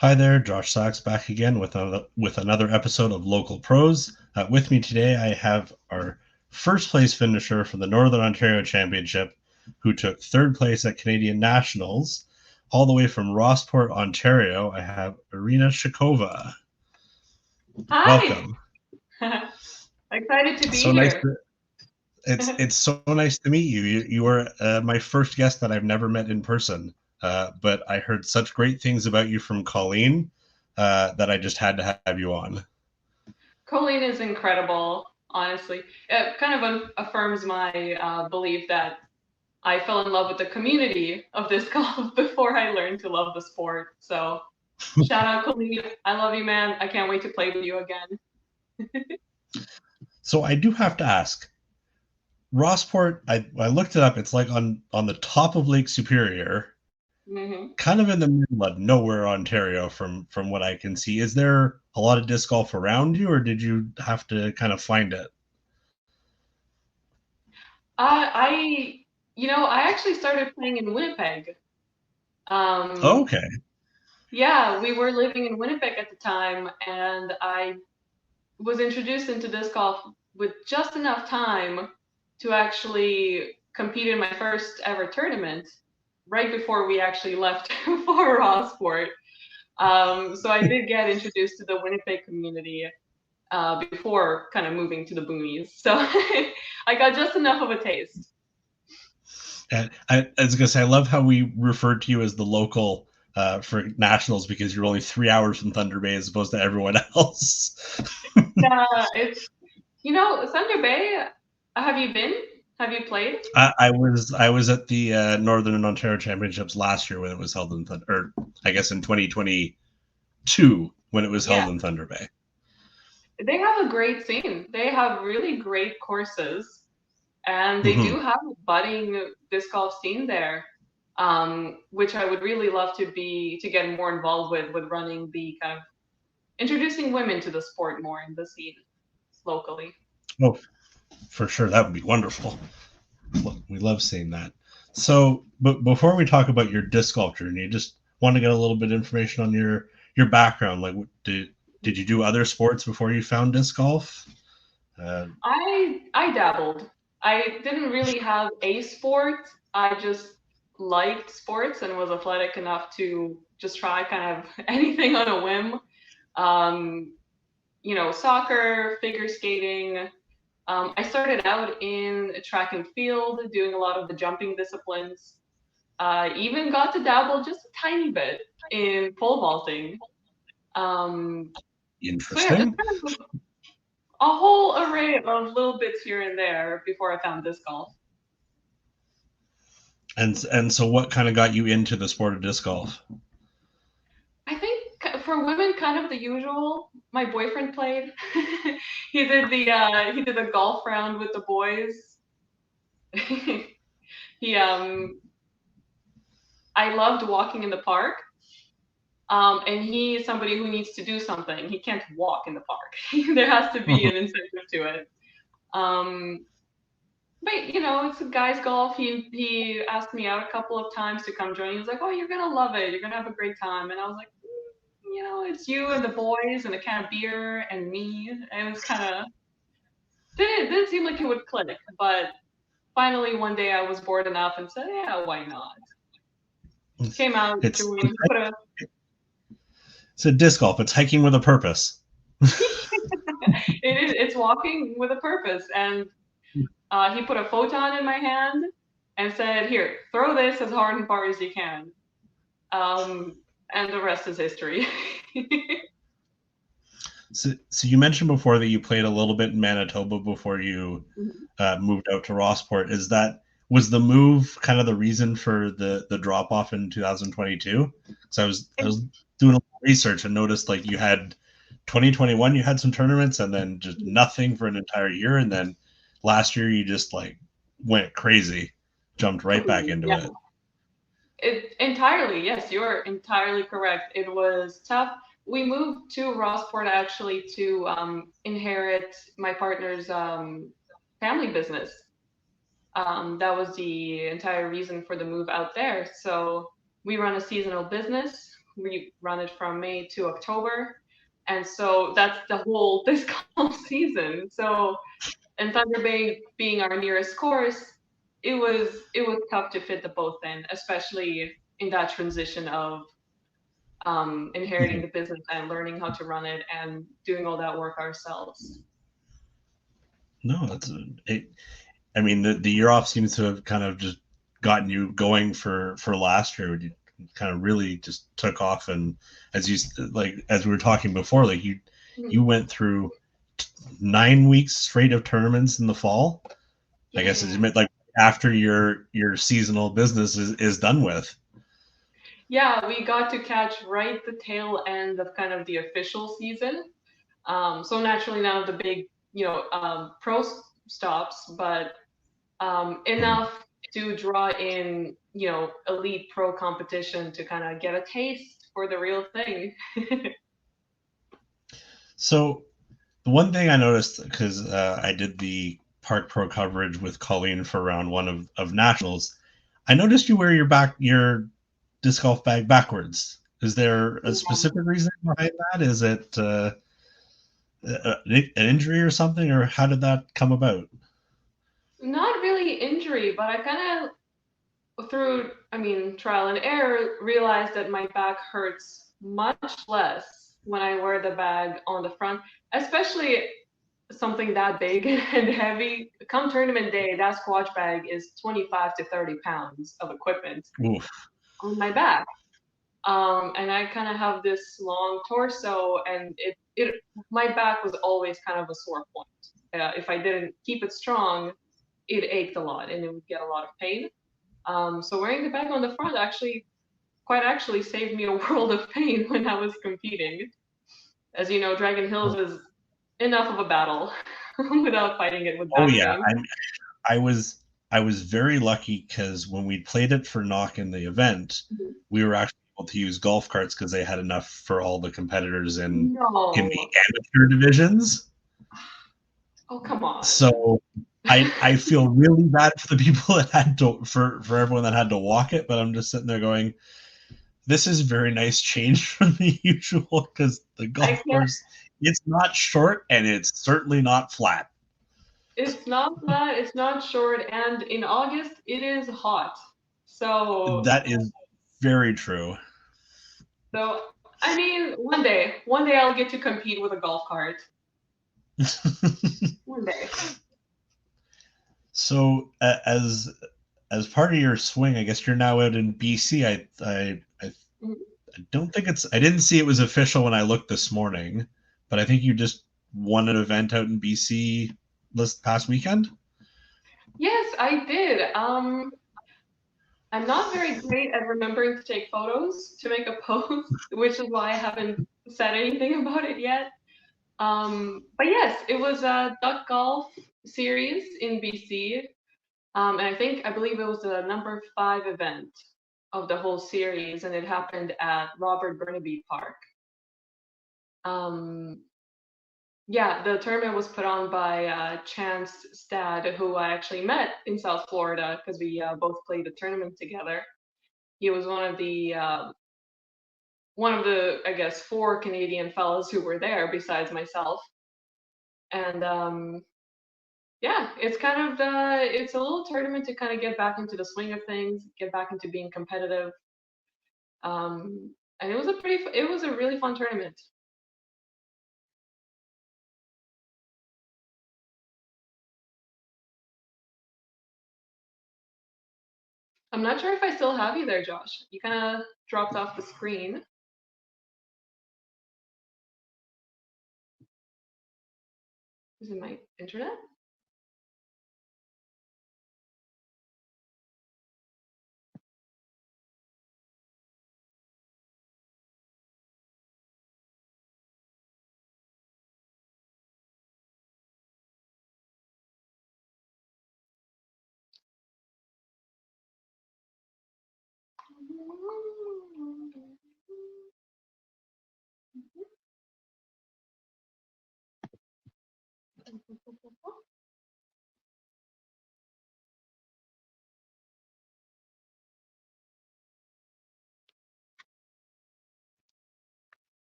Hi there, Josh Sachs back again with another episode of Local Pros. With me today, I have our first place finisher for the Northern Ontario Championship, who took third place at Canadian Nationals, all the way from Rossport, Ontario. I have Irina Shakhova. Hi, Welcome. excited to be So nice. here. It's so nice to meet you. You were my first guest that I've never met in person, but I heard such great things about you from Colleen that I just had to have you on. Colleen is incredible, honestly. It kind of affirms my belief that I fell in love with the community of disc golf before I learned to love the sport. So, shout out, Colleen. I love you, man. I can't wait to play with you again. So I do have to ask, Rossport. I looked it up. It's like on the top of Lake Superior, hmm kind of in the middle of nowhere, Ontario. From what I can see, is there a lot of disc golf around you, or did you have to kind of find it? I, I actually started playing in Winnipeg. Um, Okay. yeah, we were living in Winnipeg at the time, and I was introduced into disc golf with just enough time to actually compete in my first ever tournament right before we actually left for Rossport. So I did get introduced to the Winnipeg community before kind of moving to the boonies. So I got just enough of a taste. And I was gonna say, I love how we referred to you as the local for nationals because you're only 3 hours from Thunder Bay as opposed to everyone else. It's Thunder Bay. Have you been? Have you played? I was at the Northern Ontario Championships last year when it was held in Thunder, or I guess in 2022 when it was Yeah, held in Thunder Bay. they have a great scene. They have really great courses and they do Mm-hmm. have a budding disc golf scene there, which I would really love to get more involved with running the kind of introducing women to the sport more in the scene locally. Oh, for sure, that would be wonderful. We love seeing that. So, but before we talk about your disc golf journey, just want to get a little bit of information on your background. Like, did you do other sports before you found disc golf? Uh, I dabbled. I didn't really have a sport. I just liked sports and was athletic enough to just try kind of anything on a whim. Um, Soccer, figure skating. I started out in track and field, doing a lot of the jumping disciplines. Even got to dabble just a tiny bit in pole vaulting. Um, so yeah, just Interesting. kind of a whole array of little bits here and there before I found disc golf. And so, what kind of got you into the sport of disc golf? I think for women, kind of the usual. My boyfriend played. He did the golf round with the boys. he I loved walking in the park. And he's somebody who needs to do something. He can't walk in the park. There has to be an incentive to it. Um, but it's a guys golf. He asked me out a couple of times to come join. He was like, "Oh, you're gonna love it. You're gonna have a great time." And I was like, it's you and the boys and a can of beer and me. And it was kind of didn't seem like it would click. But finally, one day I was bored enough and said, "Yeah, why not?" it's Came out, it's joined, put a it's a disc golf. It's hiking with a purpose. it's walking with a purpose. And he put a photon in my hand and said, "Here, throw this as hard and far as you can." Um, and the rest is history. So you mentioned before that you played a little bit in Manitoba before you moved out to Rossport. Is that was the move kind of the reason for the drop off in 2022? So I was doing a little research and noticed like you had 2021, you had some tournaments and then just nothing for an entire year, and then last year you just like went crazy, jumped right back into Yeah, it. it entirely. Yes, you're entirely correct. It was tough. We moved to Rossport actually to inherit my partner's family business. That was the entire reason for the move out there. So we run a seasonal business. We run it from May to October, and so that's the whole this golf season. So, and Thunder Bay being our nearest course, it was tough to fit the both in, especially in that transition of inheriting Mhm. the business and learning how to run it and doing all that work ourselves. No, I mean, the year off seems to have kind of just gotten you going for last year. You kind of really just took off, and as we were talking before, like you Mhm. went through 9 weeks straight of tournaments in the fall. I guess it's Yeah. meant like after your seasonal business is done with. Yeah, we got to catch right the tail end of kind of the official season. So naturally, none of the big, pro stops, but Mhm. enough to draw in, elite pro competition to kind of get a taste for the real thing. So the one thing I noticed, because I did the Park Pro coverage with Colleen for round one of nationals, I noticed you wear your disc golf bag backwards. Is there a specific reason behind that? Is it an injury or something, or how did that come about? Not really injury, but I kind of, through, I mean, trial and error, realized that my back hurts much less when I wear the bag on the front, especially something that big and heavy. Come tournament day, that squash bag is 25 to 30 pounds of equipment Oof. on my back. And I kind of have this long torso, and my back was always kind of a sore point. If I didn't keep it strong, it ached a lot and it would get a lot of pain. So wearing the bag on the front quite actually saved me a world of pain when I was competing. As you know, Dragon Hills is enough of a battle without fighting it with Oh back yeah, pain. I was I was very lucky because when we played it for knock in the event, Mhm. we were actually able to use golf carts because they had enough for all the competitors in the No. amateur divisions. Oh, come on. So I feel really bad for the people that had to for everyone that had to walk it, but I'm just sitting there going, this is a very nice change from the usual because the I golf can't. course it's not short and it's certainly not flat. It's not flat, it's not short, and in August it is hot. So, That is very true. so I mean, one day I'll get to compete with a golf cart. One day. So as part of your swing, I guess you're now out in BC. Mhm. I don't think it's. I didn't see it was official when I looked this morning, but I think you just won an event out in BC this past weekend. Yes, I did. I'm not very great at remembering to take photos to make a post, which is why I haven't said anything about it yet. But yes, it was a duck golf series in BC. And I believe it was the number 5 event of the whole series, and it happened at Robert Burnaby Park. Um, yeah, the tournament was put on by Chance Stad, who I actually met in South Florida because we both played the tournament together. He was one of the, I guess, 4 Canadian fellows who were there besides myself. And yeah, it's a little tournament to kind of get back into the swing of things, get back into being competitive. And it was a really fun tournament. I'm not sure if I still have you there, Josh. You kind of dropped off the screen. Is it my internet?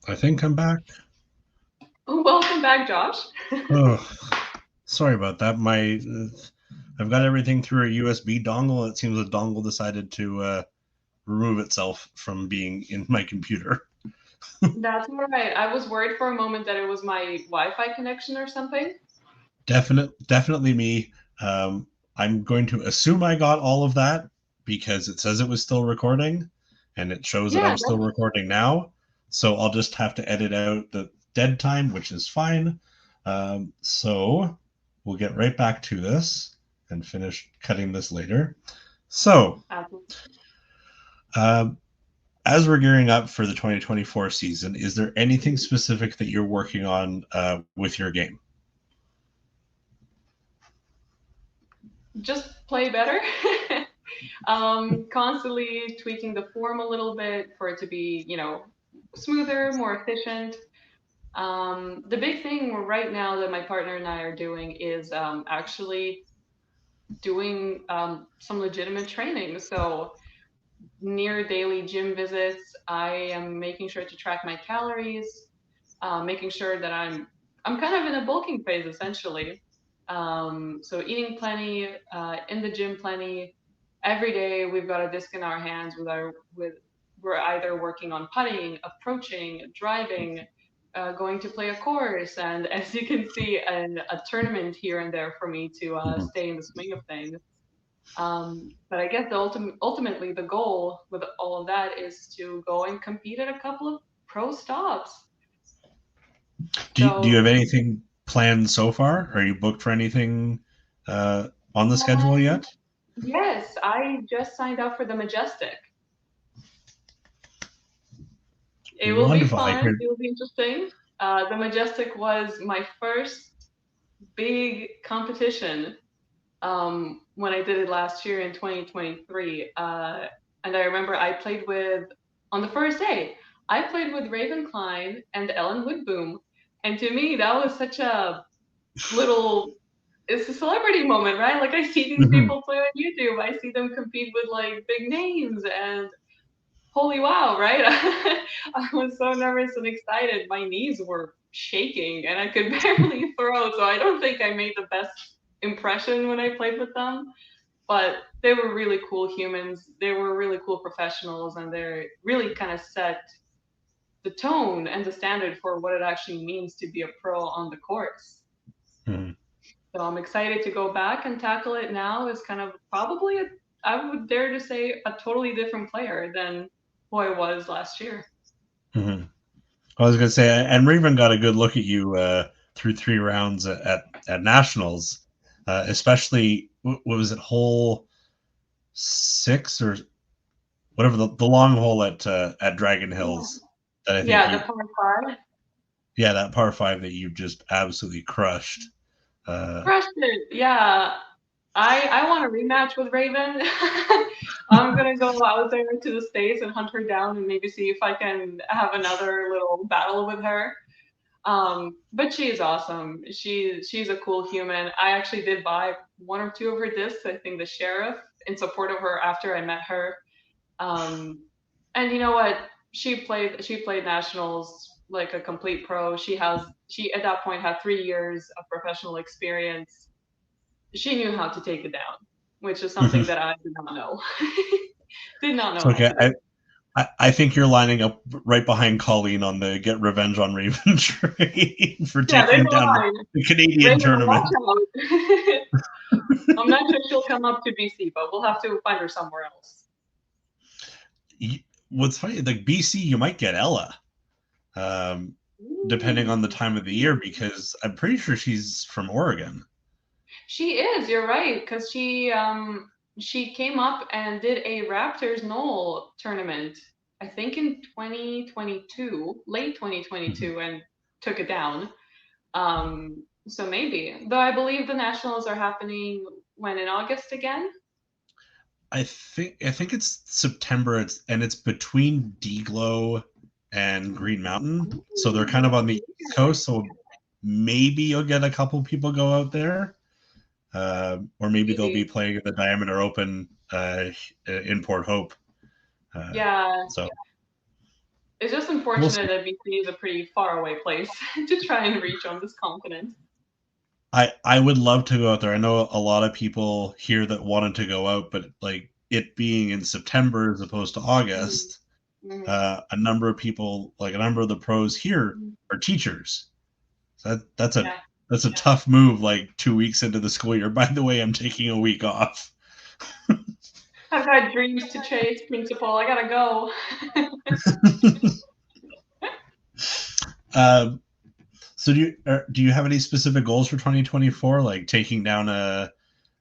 I think I'm back. Welcome back, Josh. Oh, sorry about that. I've got everything through a USB dongle. It seems the dongle decided to remove itself from being in my computer. That's all right. I was worried for a moment that it was my Wi-Fi connection or something. Definitely me. I'm going to assume I got all of that because it says it was still recording, and it shows that Yeah, I'm still recording now. So I'll just have to edit out the dead time, which is fine. So we'll get right back to this and finish cutting this later. So, absolutely. um, as we're gearing up for the 2024 season, is there anything specific that you're working on with your game? Just play better. Constantly tweaking the form a little bit for it to be, smoother, more efficient. The big thing right now that my partner and I are doing is actually doing some legitimate training. So near daily gym visits, I am making sure to track my calories, making sure that I'm kind of in a bulking phase essentially. So eating plenty, in the gym plenty. Every day we've got a disc in our hands with we're either working on putting, approaching, driving, going to play a course, and as you can see, a tournament here and there for me to Mhm. stay in the swing of things. But I guess ultimately the goal with all of that is to go and compete at a couple of pro stops. Do you So have anything planned so far? Are you booked for anything on the schedule um, yet? yes, I just signed up for the Majestic. It will be Wonderful. I fun. heard. It will be interesting. The Majestic was my first big competition when I did it last year in 2023. And I remember I played on the first day, I played with Raven Klein and Ellen Woodboom. And to me, that was such a little, it's a celebrity moment, right? Like I see these Mhm. people play on YouTube, I see them compete with like big names, and holy wow, right? I was so nervous and excited. My knees were shaking and I could barely throw. So I don't think I made the best impression when I played with them. But they were really cool humans. They were really cool professionals, and they really kind of set the tone and the standard for what it actually means to be a pro on the course. Mhm. So I'm excited to go back and tackle it now as kind of probably I would dare to say, a totally different player than who I was last year. Mhm. I was going to say, and Raven got a good look at you through 3 rounds at nationals, especially what was it, hole 6 or whatever the long hole at Dragon Hills that I think Yeah, the you, par 5. yeah, that par 5 that you just absolutely crushed. Uh, Crushed it. Yeah. I want a rematch with Raven. I'm gonna go out there to the States and hunt her down and maybe see if I can have another little battle with her. But she is awesome. She's a cool human. I actually did buy one or two of her discs, I think the Sheriff, in support of her after I met her. Um, and you know what? She played nationals like a complete pro. She at that point had 3 years of professional experience. She knew how to take it down, which is something that I did not know. Did not it's know how okay. to do. I think you're lining up right behind Colleen on the Get Revenge on Raven train for Yeah, there's taking a down line. the Canadian Raven, watch tournament. out. I'm not sure she'll come up to BC, but we'll have to find her somewhere else. What's funny, like BC, you might get Ella. depending on the Ooh. time of the year, because I'm pretty sure she's from Oregon. She is, you're right, because she came up and did a Raptors Knoll tournament, I think in 2022, late 2022, and took it down. So maybe. Though I believe the nationals are happening when in August again? I think it's September. It's between Deglow and Green Mountain, so they're kind Ooh, of on the East Coast. So maybe you'll get a couple people go out there, or maybe they'll be maybe. playing in the Diameter Open in Port Hope. Uh, Yeah. so It's just we'll unfortunate see. that BC is a pretty far away place to try and reach on this continent. I would love to go out there. I know a lot of people here that wanted to go out, but like it being in September as opposed to Mhm. August, Mhm. a number of people, like a number of the pros here, Mhm. are teachers. So Yeah. that's a tough move. Like 2 weeks into the school year. By the way, I'm taking a week off. I've got dreams to chase, principal. I gotta go. um, so do you have any specific goals for 2024, like taking down a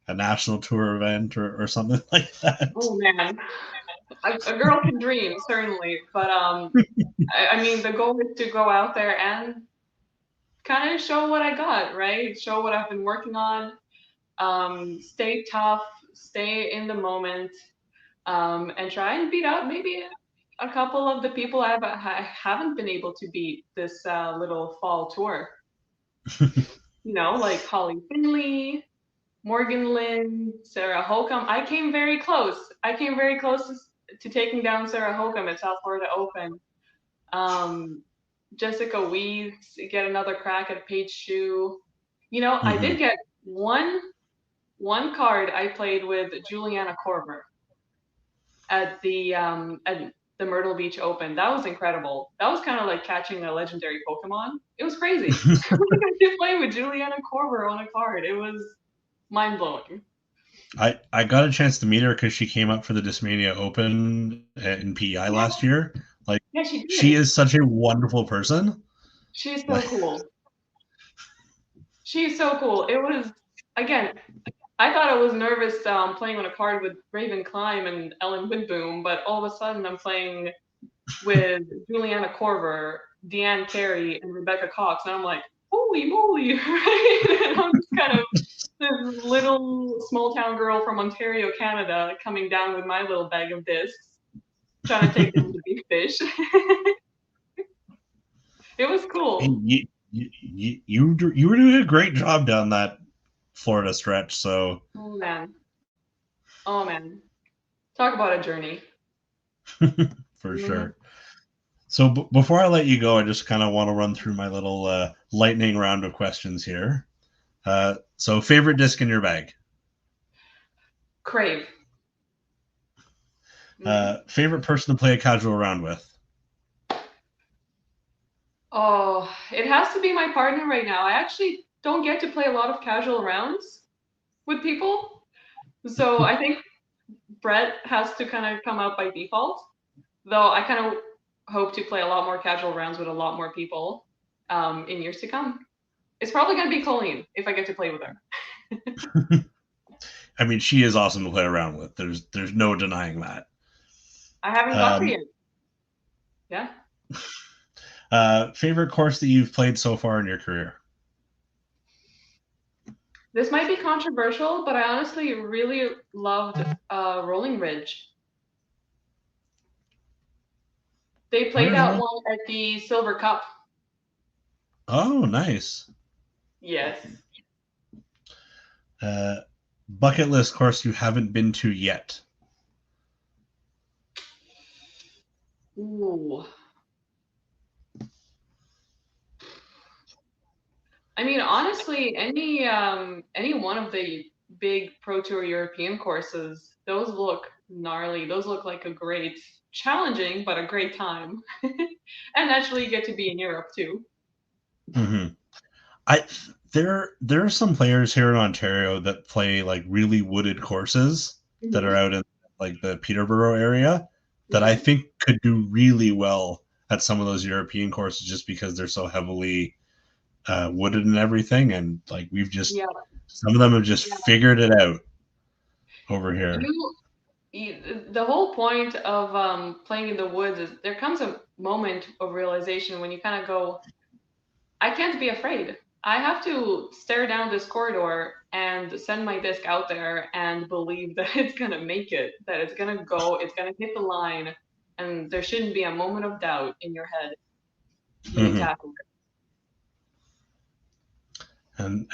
national tour event or something like that? Oh man, a girl can dream certainly, but I mean the goal is to go out there and kind of show what I got, right? Show what I've been working on. Stay tough, stay in the moment, and try and beat out maybe a couple of the people I haven't been able to beat this little fall tour. You know, like Holly Finley, Morgan Lynn, Sarah Holcomb. I came very close. I came very close to taking down Sarah Holcomb at South Florida Open. Um, Jessica Weaves get another crack at Paige Shue. You know, I Hmm. did get one card I played with Juliana Korver at the Myrtle Beach Open. That was incredible. That was kind of like catching a legendary Pokemon. It was crazy. I could play with Juliana Korver on a card. It was mind blowing. I got a chance to meet her because she came up for the Discmania Open in PEI Yeah, last year. Like yeah, she she did. is such a wonderful person. She's so Like cool. She's so cool. It was again. I thought I was nervous playing on a card with Raven Climb and Ellen Woodboom, but all of a sudden I'm playing with Juliana Korver, Deanne Carey, and Rebecca Cox, and I'm like, holy moly, right? And I'm just kind of this little small town girl from Ontario, Canada, coming down with my little bag of discs, trying to take down the big fish. It was cool. you were doing a great job down that Florida stretch. So Oh man. Oh man. Talk about a journey. for Hmm. sure. So before I let you go, I just kind of want to run through my little lightning round of questions here. So favorite disc in your bag? Crave. Hmm. Favorite person to play a casual round with? Oh, it has to be my partner right now. I actually don't get to play a lot of casual rounds with people. So I think Brett has to kind of come out by default. Though I kind of hope to play a lot more casual rounds with a lot more people in years to come. It's probably going to be Colleen if I get to play with her. I mean, she is awesome to play around with. There's no denying that. I haven't got her Um, yet. Yeah. favorite course that you've played so far in your career? This might be controversial, but I honestly really loved Rolling Ridge. They Where played is that that? one at the Silver Cup. Oh, nice. Yes. Uh, bucket list course you haven't been to yet. Ooh. I mean, honestly, any one of the big Pro Tour European courses, those look gnarly. Those look like a great, challenging, but a great time. And naturally, you get to be in Europe too. Mm-hmm. I there are some players here in Ontario that play like really wooded courses that are Hmm. out in like the Peterborough area that I Hmm. think could do really well at some of those European courses just because they're so heavily wooded and everything, and like we've just Yeah, some of them have just yeah. figured it out over here. The whole point of playing in the woods is there comes a moment of realization when you kind of go, I can't be afraid. I have to stare down this corridor and send my disc out there and believe that it's gonna make it, that it's gonna go, it's gonna hit the line, and there shouldn't be a moment of doubt in your head. You need to Mm-hmm. tackle it. And